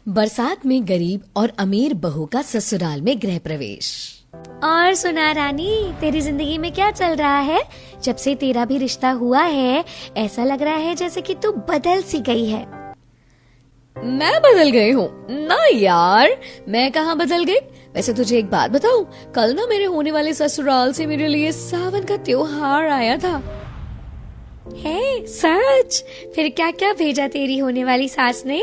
बरसात में गरीब और अमीर बहू का ससुराल में गृह प्रवेश। और सुना रानी, तेरी जिंदगी में क्या चल रहा है? जब से तेरा भी रिश्ता हुआ है ऐसा लग रहा है जैसे कि तू बदल सी गई है। मैं बदल गई हूँ? ना यार, मैं कहाँ बदल गई। वैसे तुझे एक बात बताऊं, कल ना मेरे होने वाले ससुराल से मेरे लिए सावन का त्योहार आया था। है सच? फिर क्या क्या भेजा तेरी होने वाली सास ने?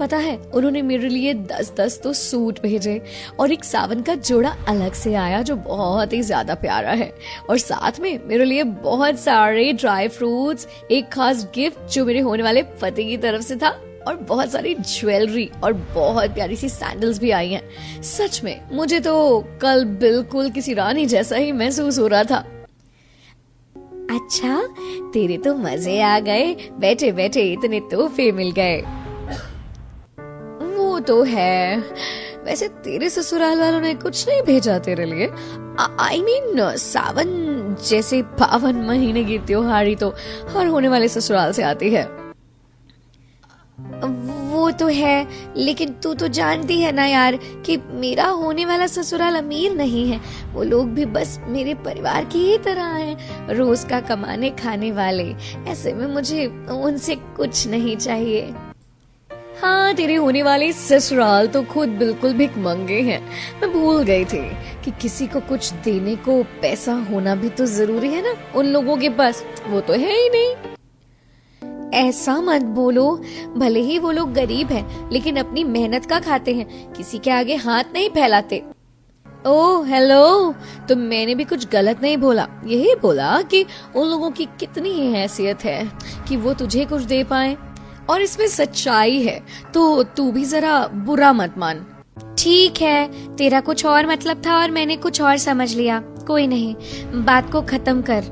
पता है, उन्होंने मेरे लिए 10-10 तो सूट भेजे और एक सावन का जोड़ा अलग से आया जो बहुत ही ज्यादा प्यारा है। और साथ में मेरे लिए बहुत सारे ड्राई फ्रूट्स, एक खास गिफ्ट जो मेरे होने वाले पति की तरफ से था, और बहुत सारी ज्वेलरी और बहुत प्यारी सी सैंडल्स भी आई हैं। सच में मुझे तो कल बिल्कुल किसी रानी जैसा ही महसूस हो रहा था। अच्छा, तेरे तो मजे आ गए, बैठे बैठे इतने तोहफे मिल गए। वो तो है। वैसे तेरे ससुराल वालों ने कुछ नहीं भेजा तेरे लिए? I mean, सावन जैसे पावन महीने की त्योहारी तो हर होने वाले ससुराल से आती है। वो तो है, लेकिन तू तो जानती है ना यार कि मेरा होने वाला ससुराल अमीर नहीं है। वो लोग भी बस मेरे परिवार की ही तरह हैं, रोज का कमाने खाने वाले। ऐसे में मुझे उनसे कुछ नहीं चाहिए। हाँ, तेरे होने वाले ससुराल तो खुद बिल्कुल भिखमंगे हैं। मैं भूल गई थी कि किसी को कुछ देने को पैसा होना भी तो जरूरी है ना। उन लोगों के पास वो तो है ही नहीं। ऐसा मत बोलो, भले ही वो लोग गरीब हैं, लेकिन अपनी मेहनत का खाते हैं, किसी के आगे हाथ नहीं फैलाते। ओह हेलो, तो मैंने भी कुछ गलत नहीं बोला। यही बोला कि उन लोगों की कितनी ही हैसियत है कि वो तुझे कुछ दे पाए, और इसमें सच्चाई है, तो तू भी जरा बुरा मत मान। ठीक है, तेरा कुछ और मतलब था और मैंने कुछ और समझ लिया। कोई नहीं, बात को खत्म कर।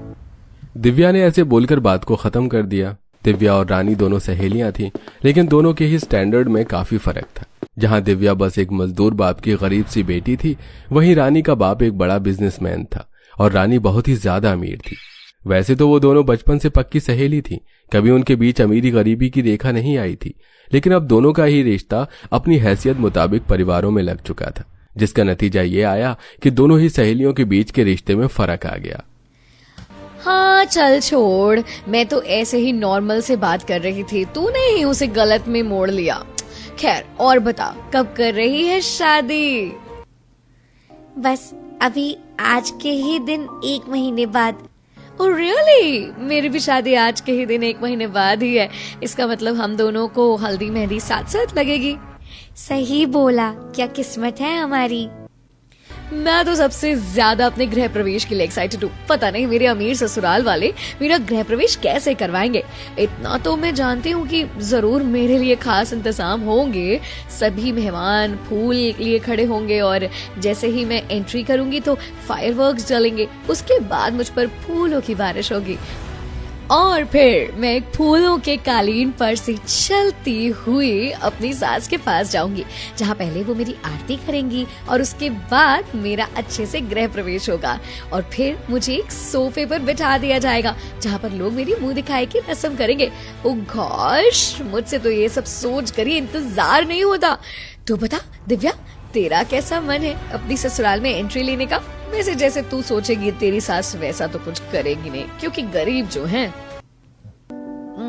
दिव्या ने ऐसे बोलकर बात को खत्म कर दिया। दिव्या और रानी दोनों सहेलियां थीं, लेकिन दोनों के ही स्टैंडर्ड में काफी फर्क था। जहां दिव्या बस एक मजदूर बाप की गरीब सी बेटी थी, वहीं रानी का बाप एक बड़ा बिजनेसमैन था और रानी बहुत ही ज्यादा अमीर थी। वैसे तो वो दोनों बचपन से पक्की सहेली थी, कभी उनके बीच अमीरी गरीबी की रेखा नहीं आई थी, लेकिन अब दोनों का ही रिश्ता अपनी हैसियत मुताबिक परिवारों में लग चुका था, जिसका नतीजा ये आया कि दोनों ही सहेलियों के बीच के रिश्ते में फर्क आ गया। हाँ चल छोड़, मैं तो ऐसे ही नॉर्मल से बात कर रही थी, तूने ही उसे गलत में मोड़ लिया। खैर, और बता, कब कर रही है शादी? बस अभी आज के ही दिन 1 महीने बाद। Oh really? मेरी भी शादी आज के ही दिन 1 महीने बाद ही है। इसका मतलब हम दोनों को हल्दी मेहंदी साथ साथ लगेगी। सही बोला, क्या किस्मत है हमारी। मैं तो सबसे ज्यादा अपने गृह प्रवेश के लिए एक्साइटेड हूँ। पता नहीं मेरे अमीर ससुराल वाले मेरा गृह प्रवेश कैसे करवाएंगे। इतना तो मैं जानती हूँ कि जरूर मेरे लिए खास इंतजाम होंगे। सभी मेहमान फूल लिए खड़े होंगे और जैसे ही मैं एंट्री करूंगी तो फायरवर्क्स जलेंगे। उसके बाद मुझ पर फूलों की बारिश होगी और फिर मैं एक फूलों के कालीन पर से चलती हुई अपनी सास के पास जाऊंगी, जहाँ पहले वो मेरी आरती करेंगी और उसके बाद मेरा अच्छे से गृह प्रवेश होगा। और फिर मुझे एक सोफे पर बिठा दिया जाएगा, जहाँ पर लोग मेरी मुंह दिखाई की रस्म करेंगे। ओह गॉश, मुझसे तो ये सब सोच कर ही इंतजार नहीं होता। तो बता दिव्या, तेरा कैसा मन है अपनी ससुराल में एंट्री लेने का? वैसे जैसे तू सोचेगी तेरी सास वैसा तो कुछ करेगी नहीं, क्योंकि गरीब जो हैं।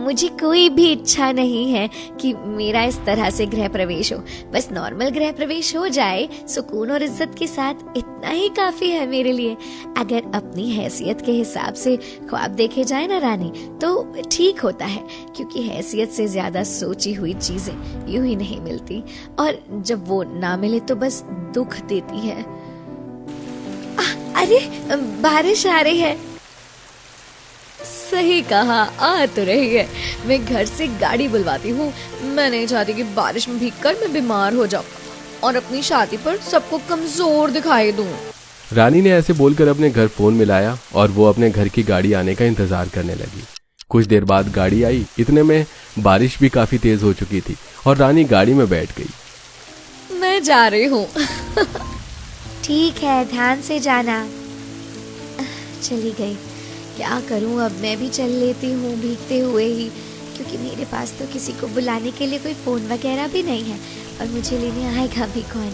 मुझे कोई भी इच्छा नहीं है कि मेरा इस तरह से गृह प्रवेश हो। बस नॉर्मल गृह प्रवेश हो जाए सुकून और इज्जत के साथ, इतना ही काफी है मेरे लिए। अगर अपनी हैसियत के हिसाब से ख्वाब देखे जाए ना रानी, तो ठीक होता है, क्योंकि हैसियत से ज्यादा सोची हुई चीजें यूं ही नहीं मिलती, और जब वो ना मिले तो बस दुख देती है। अरे बारिश आ रही है। सही कहा, आ तो रही है। मैं घर से गाड़ी बुलवाती हूँ। मैं नहीं चाहती कि बारिश में भीगकर मैं बीमार हो जाऊँ और अपनी शादी पर सबको कमजोर दिखाई दूँ। रानी ने ऐसे बोलकर अपने घर फोन मिलाया और वो अपने घर की गाड़ी आने का इंतजार करने लगी। कुछ देर बाद गाड़ी आई। इतने में बारिश भी काफी तेज हो चुकी थी और रानी गाड़ी में बैठ गई। मैं जा रही हूँ। ठीक है, ध्यान से जाना। चली गई। क्या करूं, अब मैं भी चल लेती हूँ भीगते हुए ही। क्योंकि मेरे पास तो किसी को बुलाने के लिए कोई फोन वगैरह भी नहीं है, और मुझे लेने आएगा भी कौन।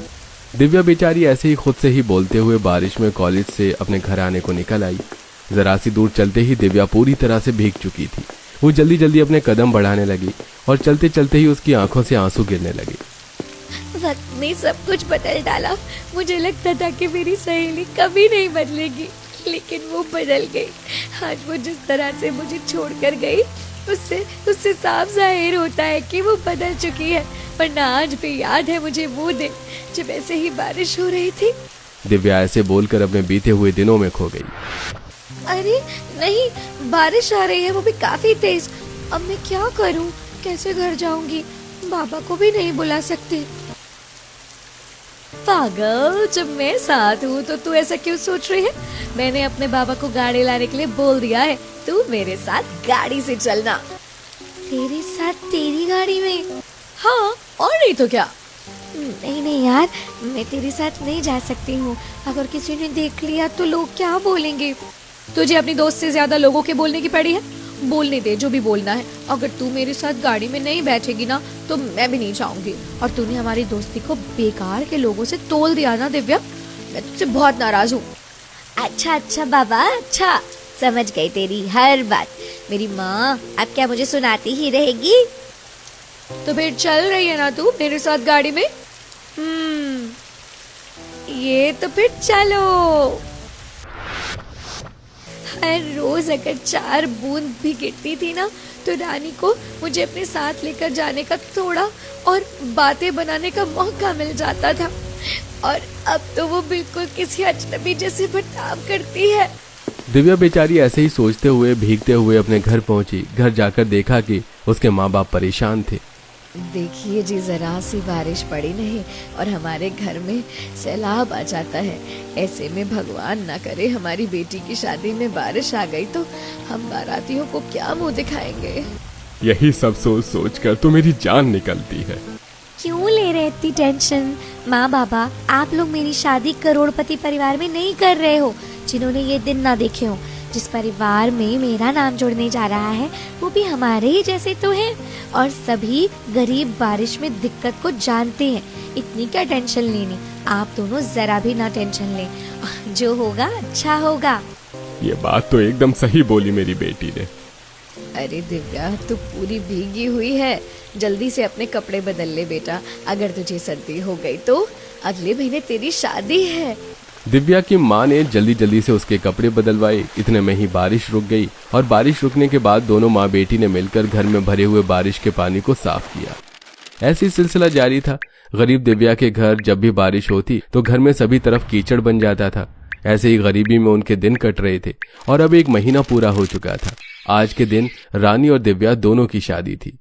दिव्या बेचारी ऐसे ही खुद से ही बोलते हुए बारिश में कॉलेज से अपने घर आने को निकल आई। जरा सी दूर चलते ही दिव्या पूरी तरह से भीग चुकी थी। वो जल्दी जल्दी अपने कदम बढ़ाने लगी और चलते चलते ही उसकी आंखों से आंसू गिरने लगे। वक्त ने सब कुछ बदल डाला। मुझे लगता था कि मेरी सहेली कभी नहीं बदलेगी, लेकिन वो बदल गई। आज वो जिस तरह से मुझे छोड़कर गई, उससे साफ जाहिर होता है कि वो बदल चुकी है। वरना आज भी याद है मुझे वो दिन जब ऐसे ही बारिश हो रही थी। दिव्या ऐसे बोलकर अपने बीते हुए दिनों में खो गई। अरे नहीं, बारिश आ रही है, वो भी काफी तेज। अब मैं क्या करूं? कैसे घर जाऊंगी? बाबा को भी नहीं बुला सकती। पागल, जब मैं साथ हूँ तो तू ऐसा क्यों सोच रही है? मैंने अपने बाबा को गाड़ी लाने के लिए बोल दिया है। तू मेरे साथ गाड़ी से चलना। तेरे साथ तेरी गाड़ी में? हाँ, और नहीं तो क्या। नहीं नहीं यार, मैं तेरे साथ नहीं जा सकती हूँ। अगर किसी ने देख लिया तो लोग क्या बोलेंगे? तुझे अपनी दोस्त से ज्यादा लोगों के बोलने की पड़ी है। बोलने दे जो भी बोलना है। अगर तू मेरे साथ गाड़ी में नहीं बैठेगी ना तो मैं भी नहीं जाऊंगी। और तूने हमारी दोस्ती को बेकार के लोगों से तोल दिया ना दिव्या, मैं तुझसे बहुत नाराज हूँ। अच्छा बाबा, अच्छा समझ गई तेरी हर बात। मेरी माँ अब क्या मुझे सुनाती ही रहेगी? तो फिर चल रही है ना तू मेरे साथ गाड़ी में? ये तो फिर चलो। हर रोज अगर 4 बूंद भी गिरती थी ना तो रानी को मुझे अपने साथ लेकर जाने का थोड़ा और बातें बनाने का मौका मिल जाता था। और अब तो वो बिल्कुल किसी अजनबी जैसे बर्ताव करती है। दिव्या बेचारी ऐसे ही सोचते हुए भीगते हुए अपने घर पहुंची। घर जाकर देखा कि उसके माँ बाप परेशान थे। देखिए जी, जरा सी बारिश पड़ी नहीं और हमारे घर में सैलाब आ जाता है। ऐसे में भगवान ना करे हमारी बेटी की शादी में बारिश आ गई तो हम बारातियों को क्या मुंह दिखाएंगे। यही सब सोच सोच कर तो मेरी जान निकलती है। क्यों ले रहे इतनी टेंशन? माँ बाबा, आप लोग मेरी शादी करोड़पति परिवार में नहीं कर रहे हो जिन्होंने ये दिन ना देखे हो। जिस परिवार में मेरा नाम जोड़ने जा रहा है वो भी हमारे ही जैसे तो है, और सभी गरीब बारिश में दिक्कत को जानते हैं। इतनी क्या टेंशन लेनी? आप दोनों जरा भी ना टेंशन लें, जो होगा अच्छा होगा। ये बात तो एकदम सही बोली मेरी बेटी ने। अरे दिव्या, तू पूरी भीगी हुई है। जल्दी से अपने कपड़े बदल ले बेटा। अगर तुझे सर्दी हो गई तो अगले महीने तेरी शादी है। दिव्या की माँ ने जल्दी जल्दी से उसके कपड़े बदलवाए। इतने में ही बारिश रुक गई और बारिश रुकने के बाद दोनों माँ बेटी ने मिलकर घर में भरे हुए बारिश के पानी को साफ किया। ऐसी सिलसिला जारी था। गरीब दिव्या के घर जब भी बारिश होती तो घर में सभी तरफ कीचड़ बन जाता था। ऐसे ही गरीबी में उनके दिन कट रहे थे और अब 1 महीना पूरा हो चुका था। आज के दिन रानी और दिव्या दोनों की शादी थी।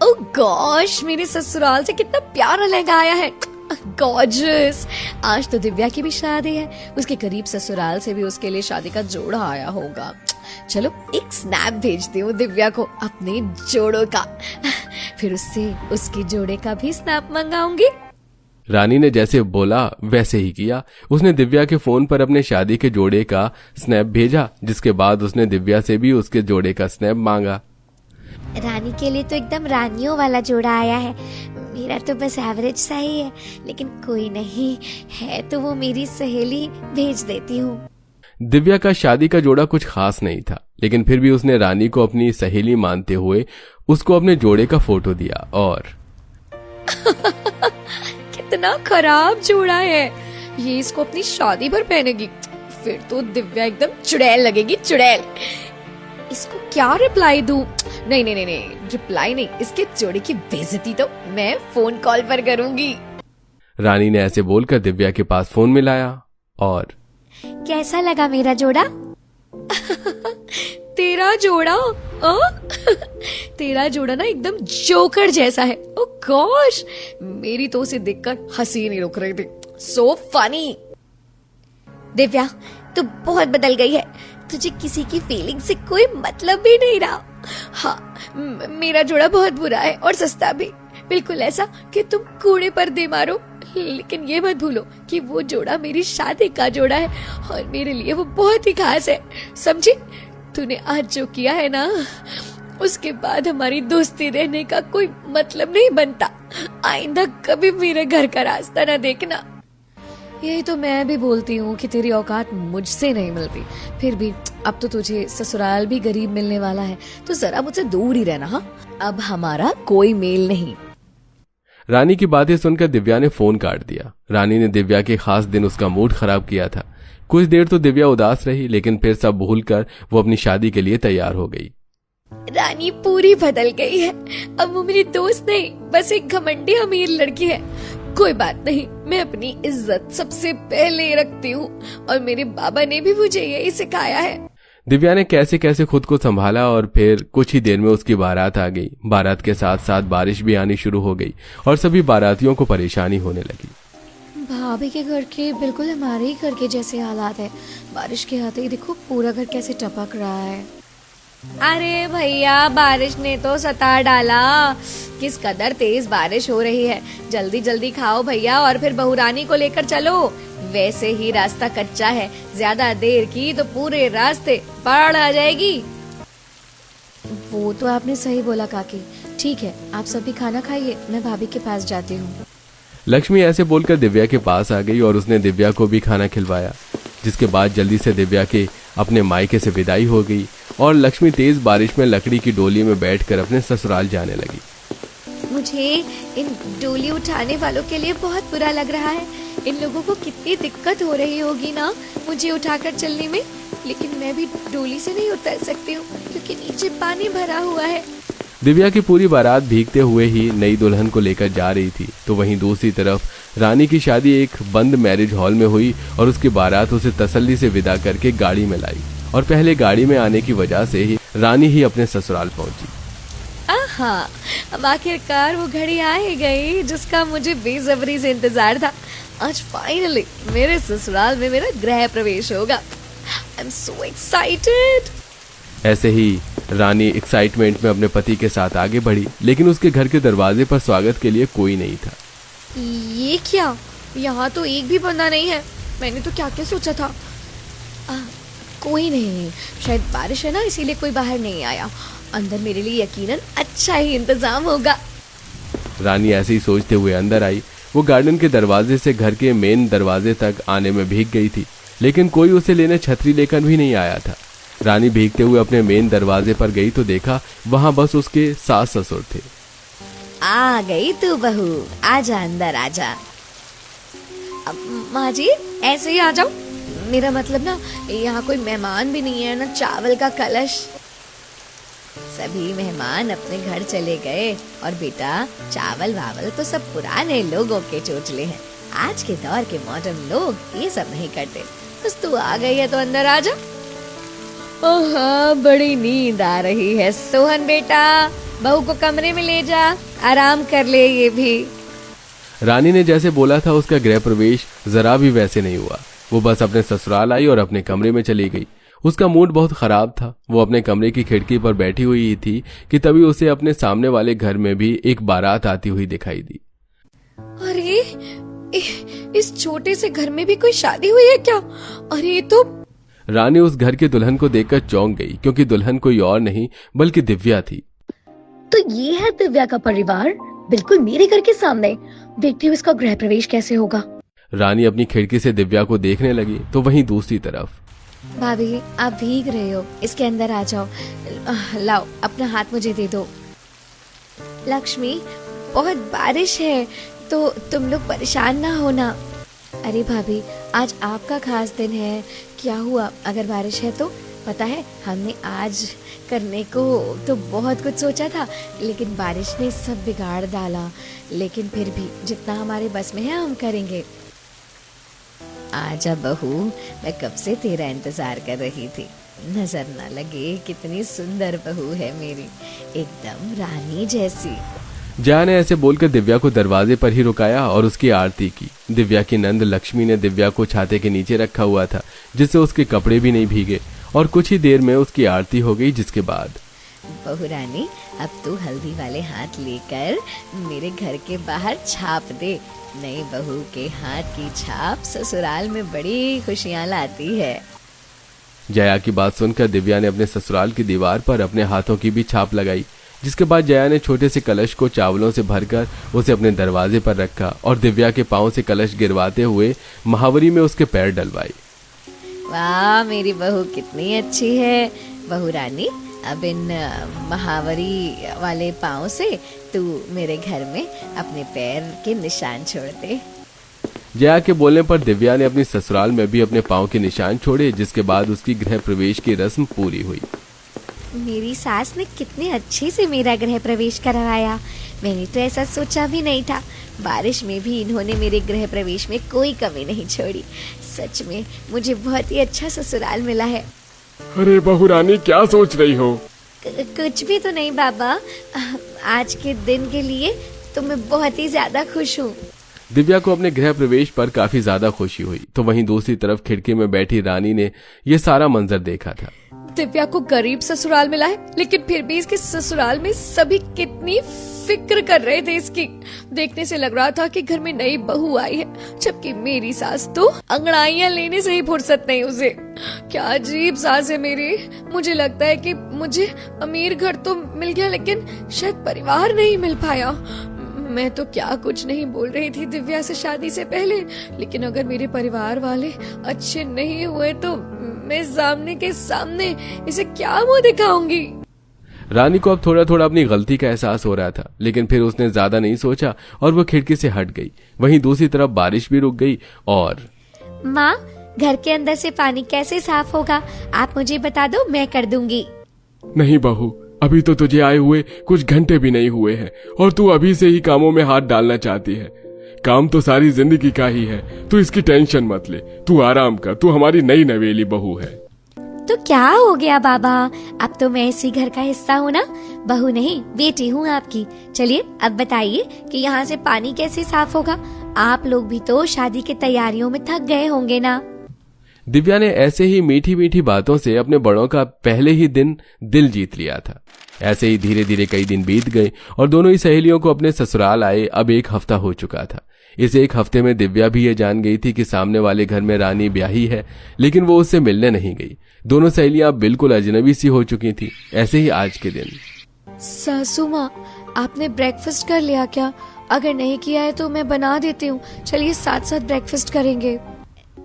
ओह गॉश, मेरे ससुराल से कितना प्यारा लहंगा आया है। गॉर्जियस। आज तो दिव्या की भी शादी है। उसके करीब ससुराल से भी उसके लिए शादी का जोड़ा आया होगा। चलो एक स्नैप भेजती हूँ दिव्या को अपने जोड़ों का, फिर उससे उसके जोड़े का भी स्नैप मंगाऊंगी। रानी ने जैसे बोला वैसे ही किया। उसने दिव्या के फोन पर अपने शादी के जोड़े का स्नैप भेजा, जिसके बाद उसने दिव्या से भी उसके जोड़े का स्नैप मांगा। रानी के लिए तो एकदम रानियों वाला जोड़ा आया है। मेरा तो बस एवरेज सा ही है, लेकिन कोई नहीं है तो वो मेरी सहेली भेज देती हूँ। दिव्या का शादी का जोड़ा कुछ खास नहीं था, लेकिन फिर भी उसने रानी को अपनी सहेली मानते हुए उसको अपने जोड़े का फोटो दिया। और कितना खराब जोड़ा है ये, इसको अपनी शादी पर पहनेगी फिर तो दिव्या एकदम चुड़ैल लगेगी, चुड़ैल। इसको क्या रिप्लाई दूं? नहीं नहीं नहीं नहीं, रिप्लाई नहीं, इसके जोड़े की बेइज्जती तो मैं फोन कॉल पर करूंगी। रानी ने ऐसे बोलकर दिव्या के पास फोन मिलाया। और कैसा लगा मेरा जोड़ा? तेरा जोड़ा? तेरा जोड़ा ना एकदम जोकर जैसा है। ओ गॉश, मेरी तो उसे देखकर हंसी नहीं रुक रही थी। So funny. दिव्या, तू बहुत बदल गई है। तुझे किसी की फीलिंग से कोई मतलब भी नहीं रहा। हाँ, मेरा जोड़ा बहुत बुरा है और सस्ता भी, बिल्कुल ऐसा कि तुम कूड़े पर दे मारो। लेकिन ये मत भूलो कि वो जोड़ा मेरी शादी का जोड़ा है और मेरे लिए वो बहुत ही खास है। समझी? तूने आज जो किया है ना, उसके बाद हमारी दोस्ती रहने का कोई मतलब नहीं बनता। आइंदा कभी मेरे घर का रास्ता ना देखना। यही तो मैं भी बोलती हूँ कि तेरी औकात मुझसे नहीं मिलती, फिर भी अब तो तुझे ससुराल भी गरीब मिलने वाला है, तो जरा मुझसे दूर ही रहना। हाँ, अब हमारा कोई मेल नहीं। रानी की बातें सुनकर दिव्या ने फोन काट दिया। रानी ने दिव्या के खास दिन उसका मूड खराब किया था। कुछ देर तो दिव्या उदास रही, लेकिन फिर सब भूलकर वो अपनी शादी के लिए तैयार हो गई। रानी पूरी बदल गई है। अब वो मेरी दोस्त नहीं, बस एक घमंडी अमीर लड़की है। कोई बात नहीं, मैं अपनी इज्जत सबसे पहले रखती हूँ और मेरे बाबा ने भी मुझे यही सिखाया है। दिव्या ने कैसे कैसे खुद को संभाला और फिर कुछ ही देर में उसकी बारात आ गई। बारात के साथ साथ बारिश भी आनी शुरू हो गई और सभी बारातियों को परेशानी होने लगी। भाभी के घर के बिल्कुल हमारे ही घर के जैसे हालात है। बारिश के आते ही देखो पूरा घर कैसे टपक रहा है। अरे भैया, बारिश ने तो सता डाला। किस कदर तेज बारिश हो रही है। जल्दी जल्दी खाओ भैया और फिर बहुरानी को लेकर चलो। वैसे ही रास्ता कच्चा है, ज्यादा देर की तो पूरे रास्ते बाढ़ आ जाएगी। वो तो आपने सही बोला काकी। ठीक है, आप सभी खाना खाइए, मैं भाभी के पास जाती हूँ। लक्ष्मी ऐसे बोलकर दिव्या के पास आ गई और उसने दिव्या को भी खाना खिलवाया, जिसके बाद जल्दी से दिव्या के अपने मायके से विदाई हो गई और लक्ष्मी तेज बारिश में लकड़ी की डोली में बैठकर अपने ससुराल जाने लगी। मुझे इन डोली उठाने वालों के लिए बहुत बुरा लग रहा है। इन लोगों को कितनी दिक्कत हो रही होगी ना मुझे उठाकर चलने में, लेकिन मैं भी डोली से नहीं उतर सकती हूँ क्योंकि नीचे पानी भरा हुआ है। दिव्या की पूरी बारात भीगते हुए ही नई दुल्हन को लेकर जा रही थी, तो वहीं दूसरी तरफ रानी की शादी एक बंद मैरिज हॉल में हुई और उसकी बारात उसे तसल्ली से विदा करके गाड़ी में लाई और पहले गाड़ी में आने की वजह से ही रानी ही अपने ससुराल पहुंची। आहा, अब आखिरकार वो घड़ी आ ही गई जिसका मुझे बेसब्री से इंतजार था। आज फाइनली मेरे ससुराल में मेरा गृह प्रवेश होगा। I am so excited. ऐसे ही रानी एक्साइटमेंट में अपने पति के साथ आगे बढ़ी, लेकिन उसके घर के दरवाजे पर स्वागत के लिए कोई नहीं था। ये क्या, यहाँ तो एक भी बंदा नहीं है। मैंने तो क्या क्या सोचा था। कोई नहीं, शायद बारिश है ना इसीलिए कोई बाहर नहीं आया। अंदर मेरे लिए यकीनन अच्छा ही इंतजाम होगा। रानी ऐसे ही सोचते हुए अंदर आई। वो गार्डन के दरवाजे से घर के मेन दरवाजे तक आने में भीग गई थी, लेकिन कोई उसे लेने छतरी लेकर भी नहीं आया था। रानी भीगते हुए अपने मेन दरवाजे पर गई तो देखा वहां बस उसके सास ससुर थे। आ गई तू बहू, आजा अंदर आजा। माँ जी ऐसे ही आ जाओ। मेरा मतलब ना, यहाँ कोई मेहमान भी नहीं है ना चावल का कलश। सभी मेहमान अपने घर चले गए और बेटा चावल वावल तो सब पुराने लोगों के चोचले हैं। आज के दौर के मॉडर्न लोग ये सब नहीं करते। बस तू आ गई है तो अंदर आ जा। ओह, बड़ी नींद आ रही है। सोहन बेटा, बहू को कमरे में ले जा, आराम कर ले ये भी। रानी ने जैसे बोला था उसका गृह प्रवेश जरा भी वैसे नहीं हुआ। वो बस अपने ससुराल आई और अपने कमरे में चली गई। उसका मूड बहुत खराब था। वो अपने कमरे की खिड़की पर बैठी हुई थी कि तभी उसे अपने सामने वाले घर में भी एक बारात आती हुई दिखाई दी। अरे, इस छोटे से घर में भी कोई शादी हुई है क्या? अरे ये तो। रानी उस घर की दुल्हन को देखकर चौंक गई, क्योंकि दुल्हन कोई और नहीं बल्कि दिव्या थी। तो ये है दिव्या का परिवार, बिल्कुल मेरे घर के सामने। देखती हूँ इसका गृह प्रवेश कैसे होगा। रानी अपनी खिड़की से दिव्या को देखने लगी तो वहीं दूसरी तरफ। भाभी, आप भीग रहे हो, इसके अंदर आ जाओ। लाओ अपना हाथ मुझे दे दो। लक्ष्मी, बहुत बारिश है तो तुम लोग परेशान ना होना। अरे भाभी, आज आपका खास दिन है। क्या हुआ अगर बारिश है तो? पता है, हमने आज करने को तो बहुत कुछ सोचा था, लेकिन बारिश ने सब बिगाड़ डाला। लेकिन फिर भी जितना हमारे बस में है हम करेंगे। आजा बहू, मैं कब से तेरा इंतजार कर रही थी। नजर ना लगे कितनी सुंदर बहू है मेरी, एकदम रानी जैसी। जया ने ऐसे बोलकर दिव्या को दरवाजे पर ही रुकाया और उसकी आरती की। दिव्या की नंद लक्ष्मी ने दिव्या को छाते के नीचे रखा हुआ था, जिससे उसके कपड़े भी नहीं भीगे, और कुछ ही देर में उसकी आरती हो गई। जिसके बाद बहू रानी, अब तू हल्दी वाले हाथ लेकर मेरे घर के बाहर छाप दे। नई बहू के हाथ की छाप ससुराल में बड़ी खुशियां लाती है। जया की बात सुनकर दिव्या ने अपने ससुराल की दीवार पर अपने हाथों की भी छाप लगाई, जिसके बाद जया ने छोटे से कलश को चावलों से भरकर उसे अपने दरवाजे पर रखा और दिव्या के पांव से कलश गिरवाते हुए महावरी में उसके पैर डलवाए। वाह, मेरी बहू कितनी अच्छी है। बहू रानी, अब इन महावरी वाले पाँव से तू मेरे घर में अपने पैर के निशान छोड़ दे। जया के बोलने पर दिव्या ने अपनी ससुराल में भी अपने पांव के निशान छोड़े, जिसके बाद उसकी गृह प्रवेश की रस्म पूरी हुई। मेरी सास ने कितने अच्छे से मेरा गृह प्रवेश करवाया। मैंने तो ऐसा सोचा भी नहीं था। बारिश में भी इन्होंने मेरे गृह प्रवेश में कोई कमी नहीं छोड़ी। सच में मुझे बहुत ही अच्छा ससुराल मिला है। अरे बहू रानी, क्या सोच रही हो? कुछ भी तो नहीं बाबा, आज के दिन के लिए तो मैं बहुत ही ज्यादा खुश हूँ। दिव्या को अपने गृह प्रवेश पर काफी ज्यादा खुशी हुई, तो वहीं दूसरी तरफ खिड़की में बैठी रानी ने यह सारा मंजर देखा था। दिव्या को गरीब ससुराल मिला है, लेकिन फिर भी इसके ससुराल में सभी कितनी फिक्र कर रहे थे इसकी। देखने से लग रहा था कि घर में नई बहू आई है, जबकि मेरी सास तो अंगड़ाइयां लेने से ही फुर्सत नहीं उसे। क्या अजीब सास है मेरी। मुझे लगता है कि मुझे अमीर घर तो मिल गया, लेकिन शायद परिवार नहीं मिल पाया। मैं तो क्या कुछ नहीं बोल रही थी दिव्या से शादी से पहले, लेकिन अगर मेरे परिवार वाले अच्छे नहीं हुए तो मैं सामने के सामने इसे क्या मुंह दिखाऊंगी। रानी को अब थोड़ा थोड़ा अपनी गलती का एहसास हो रहा था, लेकिन फिर उसने ज्यादा नहीं सोचा और वो खिड़की से हट गई। वहीं दूसरी तरफ बारिश भी रुक गई। और माँ, घर के अंदर से पानी कैसे साफ होगा? आप मुझे बता दो, मैं कर दूंगी। नहीं बहू, अभी तो तुझे आए हुए कुछ घंटे भी नहीं हुए हैं और तू अभी से ही कामों में हाथ डालना चाहती है। काम तो सारी जिंदगी का ही है, तू इसकी टेंशन मत ले। तू आराम कर, तू हमारी नई नवेली बहू है। तो क्या हो गया बाबा, अब तो मैं इसी घर का हिस्सा हूँ ना। बहू नहीं, बेटी हूँ आपकी। चलिए अब बताइए कि यहाँ से पानी कैसे साफ होगा। आप लोग भी तो शादी की तैयारियों में थक गए होंगे ना। दिव्या ने ऐसे ही मीठी मीठी बातों से अपने बड़ों का पहले ही दिन दिल जीत लिया था। ऐसे ही धीरे धीरे कई दिन बीत गए और दोनों ही सहेलियों को अपने ससुराल आए अब 1 हफ्ता हो चुका था। इस 1 हफ्ते में दिव्या भी ये जान गई थी कि सामने वाले घर में रानी ब्याही है, लेकिन वो उससे मिलने नहीं गई। दोनों सहेलियां बिल्कुल अजनबी सी हो चुकी थी। ऐसे ही आज के दिन। सासू माँ, आपने ब्रेकफास्ट कर लिया क्या? अगर नहीं किया है तो मैं बना देती हूँ। चलिए साथ साथ ब्रेकफास्ट करेंगे।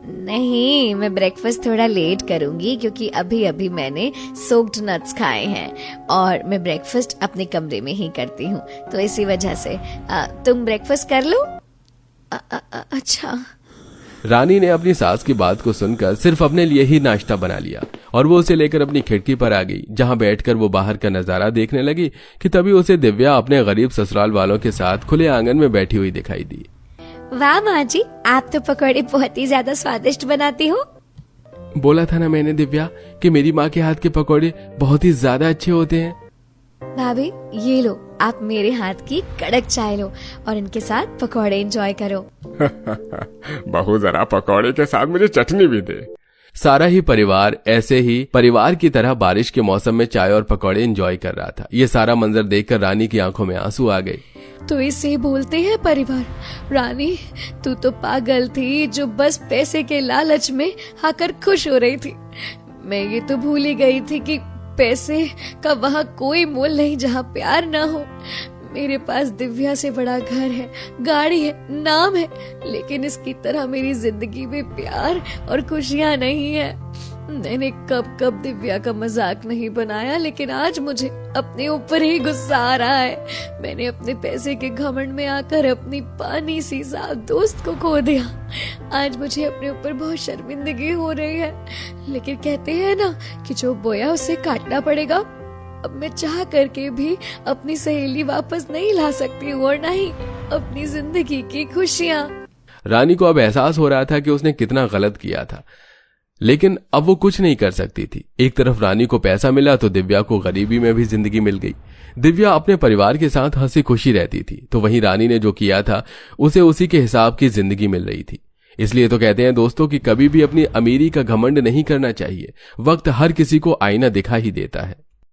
नहीं, मैं ब्रेकफास्ट थोड़ा लेट करूंगी क्योंकि अभी अभी मैंने सोक्ड नट्स खाए हैं और मैं ब्रेकफास्ट अपने कमरे में ही करती हूँ, तो इसी वजह से तुम ब्रेकफास्ट कर लो। अच्छा। रानी ने अपनी सास की बात को सुनकर सिर्फ अपने लिए ही नाश्ता बना लिया और वो उसे लेकर अपनी खिड़की पर आ गई, जहां बैठकर वो बाहर का नजारा देखने लगी कि तभी उसे दिव्या अपने गरीब ससुराल वालों के साथ खुले आंगन में बैठी हुई दिखाई दी। वाह माँ जी, आप तो पकौड़े बहुत ही ज्यादा स्वादिष्ट बनाती हो। बोला था ना मैंने दिव्या कि मेरी माँ के हाथ के पकौड़े बहुत ही ज्यादा अच्छे होते हैं। भाभी, ये लो, आप मेरे हाथ की कड़क चाय लो और इनके साथ पकौड़े एंजॉय करो। बहू, जरा पकौड़े के साथ मुझे चटनी भी दे। सारा ही परिवार ऐसे ही परिवार की तरह बारिश के मौसम में चाय और पकौड़े एंजॉय कर रहा था। ये सारा मंजर देखकर रानी की आंखों में आंसू आ गए। तो इसे बोलते हैं परिवार। रानी, तू तो पागल थी जो बस पैसे के लालच में आकर खुश हो रही थी। मैं ये तो भूल ही गई थी कि पैसे का वहाँ कोई मोल नहीं जहाँ प्यार ना हो। मेरे पास दिव्या से बड़ा घर है, गाड़ी है, नाम है, लेकिन इसकी तरह मेरी जिंदगी में प्यार और खुशियाँ नहीं है। मैंने कब कब दिव्या का मजाक नहीं बनाया, लेकिन आज मुझे अपने ऊपर ही गुस्सा आ रहा है। मैंने अपने पैसे के घमंड में आकर अपनी पानी सी साफ दोस्त को खो दिया। आज मुझे अपने ऊपर बहुत शर्मिंदगी हो रही है, लेकिन कहते हैं ना कि जो बोया उसे काटना पड़ेगा। अब मैं चाह करके भी अपनी सहेली वापस नहीं ला सकती हूँ और नहीं अपनी जिंदगी की खुशियाँ। रानी को अब एहसास हो रहा था कि उसने कितना गलत किया था, लेकिन अब वो कुछ नहीं कर सकती थी। एक तरफ रानी को पैसा मिला तो दिव्या को गरीबी में भी जिंदगी मिल गई। दिव्या अपने परिवार के साथ हंसी खुशी रहती थी, तो वहीं रानी ने जो किया था उसे उसी के हिसाब की जिंदगी मिल रही थी। इसलिए तो कहते हैं दोस्तों कि कभी भी अपनी अमीरी का घमंड नहीं करना चाहिए। वक्त हर किसी को आईना दिखा ही देता है।